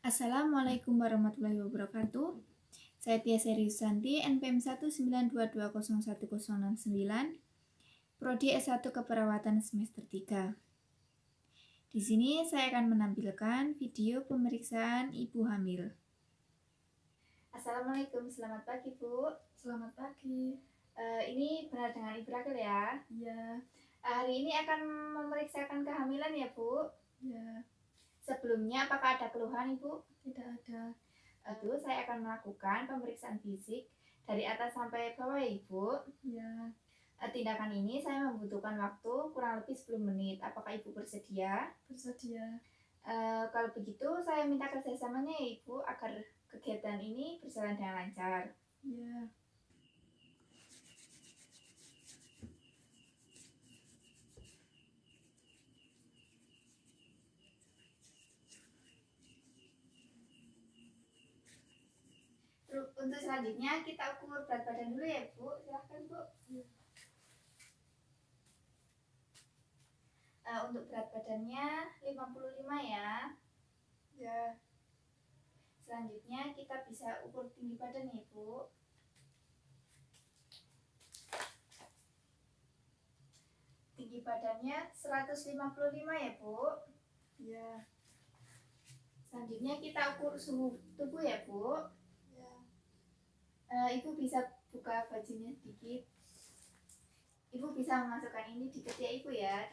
Assalamualaikum warahmatullahi wabarakatuh. Saya Tia Seriusanti, NPM 192201069, Prodi S1 Keperawatan semester 3. Di sini saya akan menampilkan video pemeriksaan ibu hamil. Assalamualaikum, selamat pagi Bu. Selamat pagi. Ini benar dengan Ibu Rakel ya? Ya, Hari ini akan memeriksakan kehamilan ya Bu? ya, Sebelumnya apakah ada keluhan Ibu? tidak ada. Itu saya akan melakukan pemeriksaan fisik dari atas sampai bawah ya Ibu. Ya, Tindakan ini saya membutuhkan waktu kurang lebih 10 menit. Apakah Ibu bersedia? bersedia. Kalau begitu saya minta kerjasamanya ya Ibu agar kegiatan ini berjalan dengan lancar. Ya, Terus untuk selanjutnya kita ukur berat badan dulu ya Bu. Silahkan Bu. Untuk berat badannya 55 ya. ya, Selanjutnya kita bisa ukur tinggi badan ya Bu. Tinggi badannya 155 ya Bu. ya, Selanjutnya kita ukur suhu tubuh ya Bu. ya. Ibu bisa buka bajunya sedikit. Ibu bisa memasukkan ini di ketiak Ibu ya.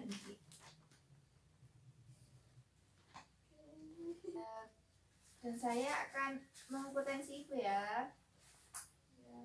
Dan saya akan mengukur tensi Ibu ya. Ya.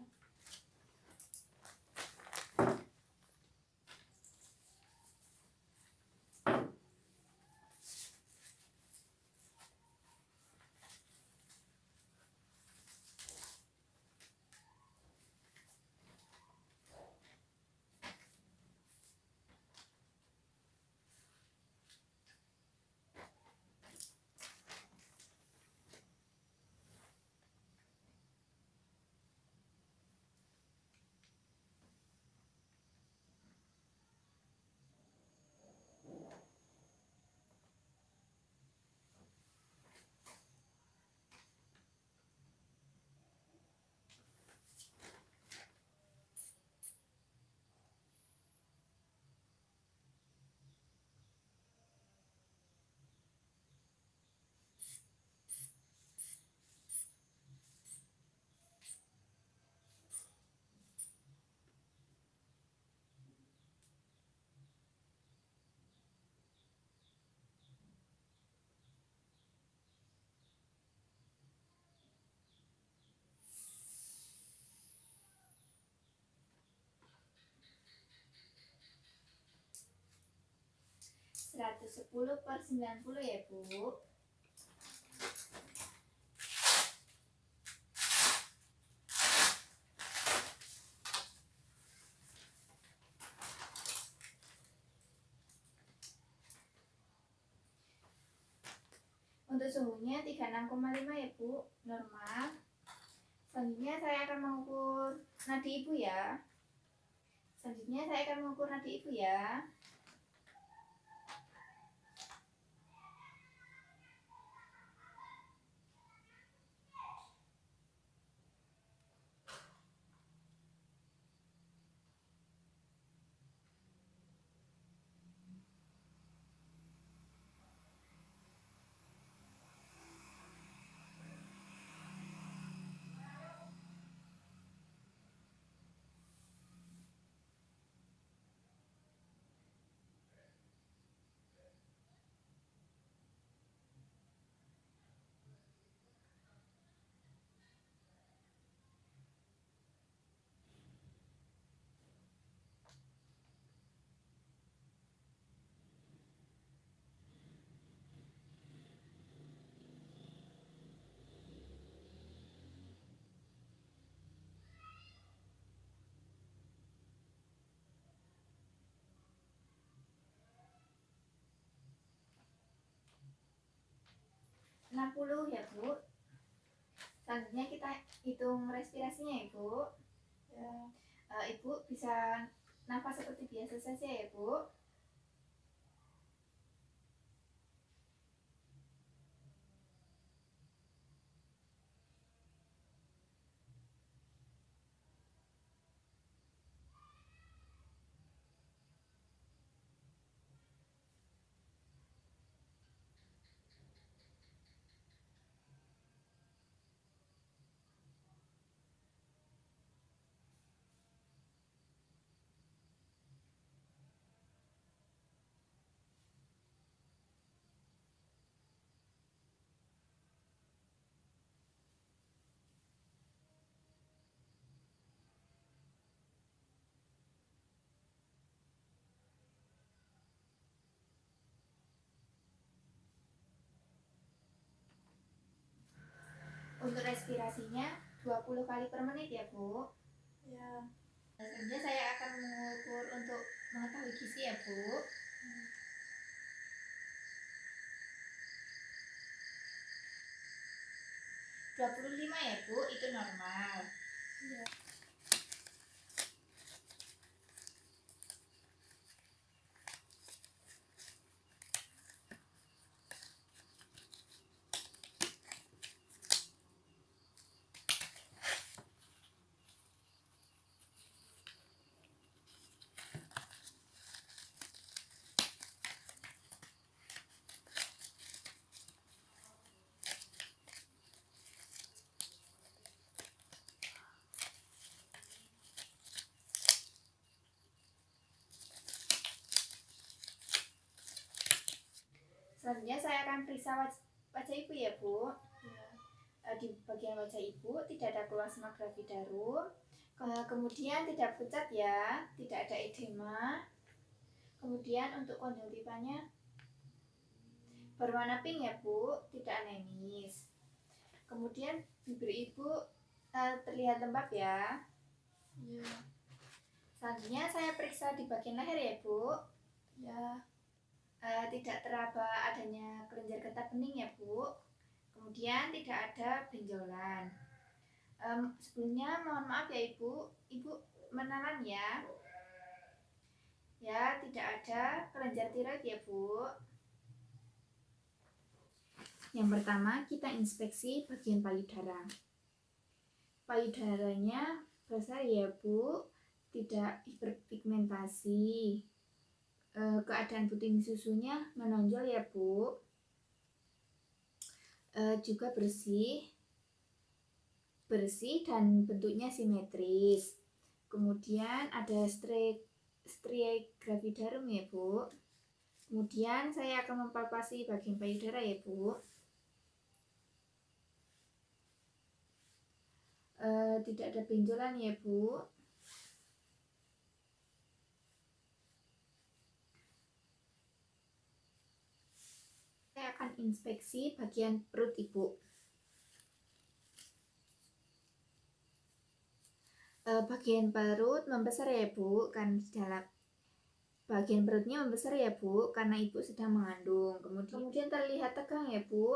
Seratus 110/90 ya Bu. Untuk suhunya 36,5 ya Bu, normal. Selanjutnya saya akan mengukur nadi Ibu ya. Enam puluh ya Bu. Selanjutnya kita hitung respirasinya ya Bu. Ya. Ibu bisa nafas seperti biasa saja ya Bu. ekspirasinya 20 kali per menit ya, Bu. Ya. Selanjutnya saya akan mengukur untuk mengetahui gizi ya, Bu. 25 ya, Bu, itu normal. Ya. Selanjutnya saya akan periksa wajah Ibu ya, Bu. Ya. Di bagian wajah Ibu tidak ada keluar semak gravidarum, kemudian tidak pucat ya, tidak ada edema. Kemudian untuk konjungtivanya berwarna pink ya, Bu, tidak anemis. Kemudian bibir Ibu terlihat lembab ya. Ya. Selanjutnya saya periksa di bagian leher ya, Bu. Ya. Tidak teraba adanya kelenjar getah bening ya, Bu. Kemudian tidak ada benjolan. Sebelumnya mohon maaf ya, Ibu menelan ya. Ya, tidak ada kelenjar tiroid ya, Bu. Yang pertama kita inspeksi bagian payudara. Payudaranya besar ya, Bu, tidak hiperpigmentasi. Keadaan puting susunya menonjol ya, Bu. Juga bersih dan bentuknya simetris. Kemudian ada striae gravidarum ya, Bu. Kemudian saya akan mempalpasi bagian payudara ya, Bu. Tidak ada benjolan ya, Bu. Saya akan inspeksi bagian perut Ibu. Bagian perut membesar ya, Bu, kan di dalam bagian perutnya membesar ya, Bu, karena Ibu sedang mengandung. Kemudian terlihat tegang ya, Bu.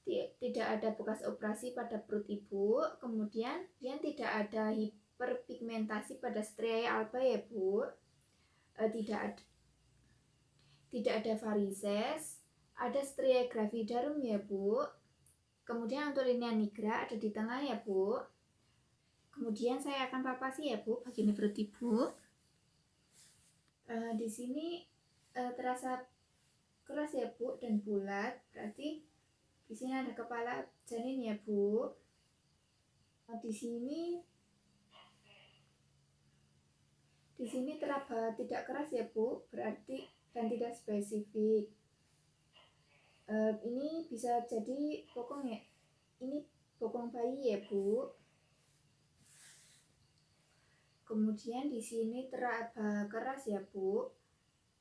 Tidak ada bekas operasi pada perut Ibu. Kemudian tidak ada hiperpigmentasi pada striae alba ya, Bu. Tidak ada varises. Ada striae gravidarum ya, Bu. Kemudian untuk linea nigra ada di tengah ya, Bu. Kemudian saya akan palpasi ya, Bu, bagian perut Ibu. Di sini terasa keras ya, Bu, dan bulat. Berarti di sini ada kepala janin ya, Bu. Di sini teraba tidak keras ya, Bu, berarti dan tidak spesifik. Ini bisa jadi bokong ya. Ini bokong bayi ya, Bu. Kemudian di sini teraba keras ya, Bu,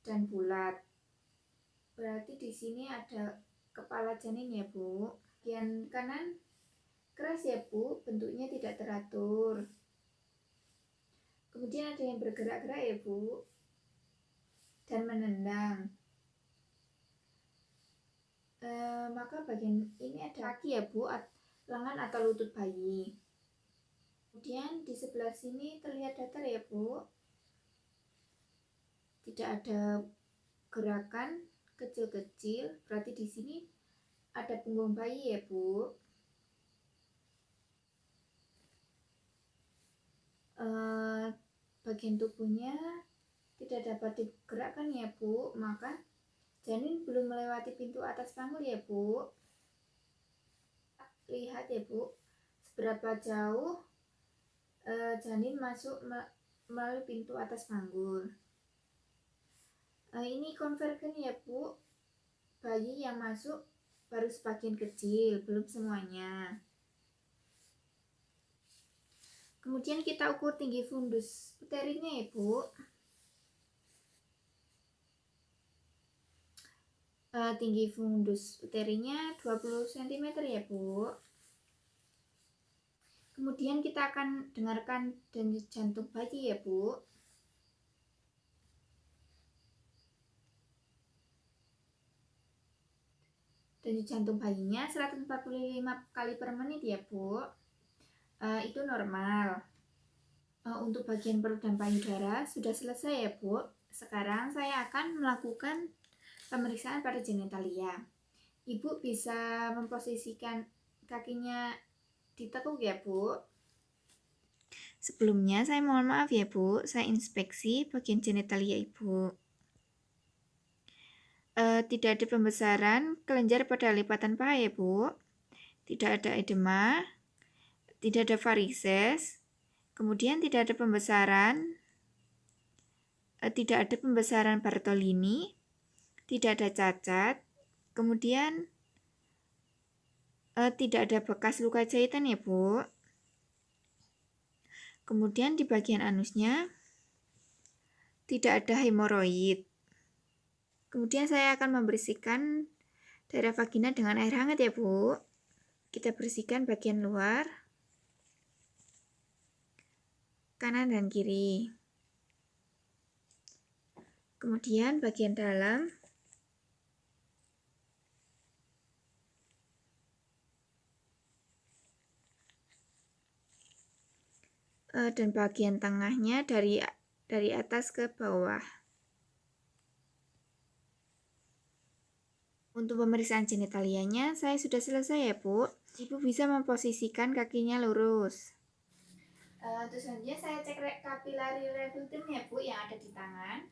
dan bulat. Berarti di sini ada kepala janin ya, Bu. Bagian kanan keras ya, Bu, bentuknya tidak teratur. Kemudian ada yang bergerak-gerak ya, Bu, dan menendang. Maka bagian ini ada kaki ya, Bu, lengan atau lutut bayi. Kemudian di sebelah sini terlihat datar ya, Bu. Tidak ada gerakan kecil-kecil, berarti di sini ada punggung bayi ya, Bu. Bagian tubuhnya tidak dapat digerakkan ya, Bu, maka janin belum melewati pintu atas panggul ya, Bu. Lihat ya, Bu, seberapa jauh janin masuk melalui pintu atas panggul. Ini konvergen ya, Bu. Bayi yang masuk baru sebagian kecil, belum semuanya. Kemudian kita ukur tinggi fundus uterinya ya, Bu. Tinggi fundus uterinya 20 cm ya, Bu. Kemudian kita akan dengarkan denyut jantung bayi ya Bu. Denyut jantung bayinya 145 kali per menit ya Bu. Itu normal. Untuk bagian perut dan payudara sudah selesai ya Bu. Sekarang saya akan melakukan pemeriksaan pada genitalia. Ibu bisa memposisikan kakinya ditekuk ya Bu. Sebelumnya saya mohon maaf ya Bu, saya inspeksi bagian genitalia Ibu. Tidak ada pembesaran kelenjar pada lipatan paha ya Bu. Tidak ada edema, tidak ada varises, kemudian tidak ada pembesaran, tidak ada pembesaran Bartolini, tidak ada cacat, kemudian tidak ada bekas luka jahitan ya Bu. Kemudian di bagian anusnya tidak ada hemoroid. Kemudian saya akan membersihkan daerah vagina dengan air hangat ya Bu. Kita bersihkan bagian luar, kanan dan kiri. Kemudian bagian dalam, dan bagian tengahnya dari atas ke bawah. Untuk pemeriksaan genitalianya saya sudah selesai ya Bu. Ibu bisa memposisikan kakinya lurus. Terus selanjutnya saya cek kapilari refiltum ya Bu yang ada di tangan.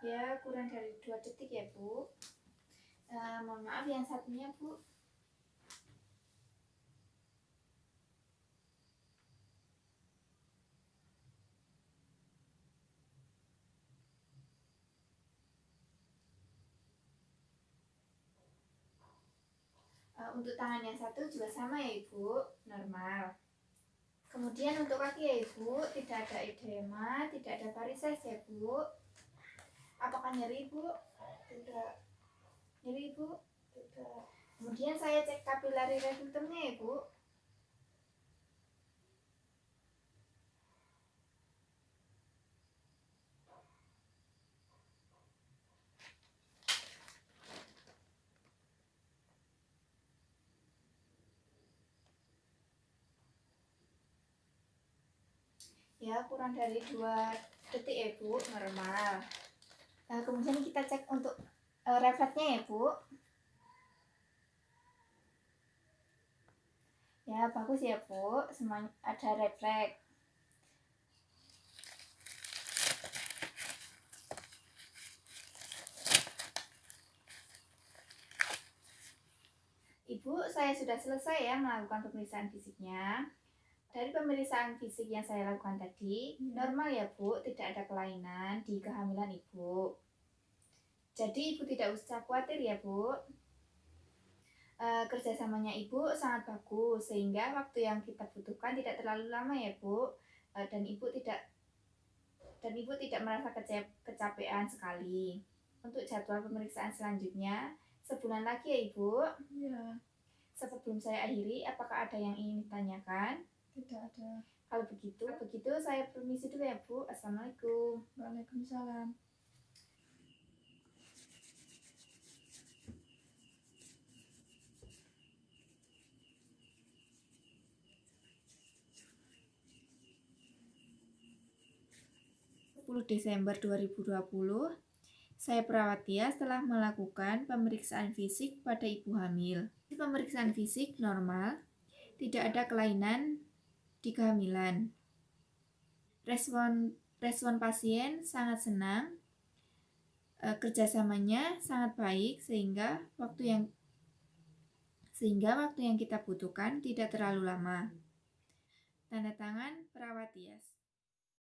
Ya kurang dari 2 detik ya Bu. Mohon maaf yang satunya Bu. Untuk tangan yang satu juga sama ya Ibu, normal. Kemudian untuk kaki ya Ibu, tidak ada edema, tidak ada varises ya Bu. Apakah nyeri Bu? Tidak. Nyeri Bu? Tidak. Kemudian saya cek kapilari refiltumnya ya Bu. Ya kurang dari 2 detik ya Bu, normal. Kemudian kita cek untuk refleksnya ya Bu. Ya bagus ya Bu, semuanya ada refleks. Ibu, saya sudah selesai ya melakukan pemeriksaan fisiknya. Dari pemeriksaan fisik yang saya lakukan tadi, normal ya Bu, tidak ada kelainan di kehamilan Ibu. Jadi Ibu tidak usah khawatir ya Bu. Kerjasamanya Ibu sangat bagus, sehingga waktu yang kita butuhkan tidak terlalu lama ya Bu. Dan Ibu tidak merasa kecapean sekali. Untuk jadwal pemeriksaan selanjutnya, sebulan lagi ya Ibu. Ya. Sebelum saya akhiri, apakah ada yang ingin ditanyakan? Tidak ada. Kalau begitu saya permisi dulu ya Bu. Assalamualaikum. Waalaikumsalam. Desember 2020, saya perawat Tia setelah melakukan pemeriksaan fisik pada ibu hamil. Pemeriksaan fisik normal, tidak ada kelainan di kehamilan. Respon pasien sangat senang, kerjasamanya sangat baik sehingga waktu yang kita butuhkan tidak terlalu lama. Tanda tangan perawat Tias.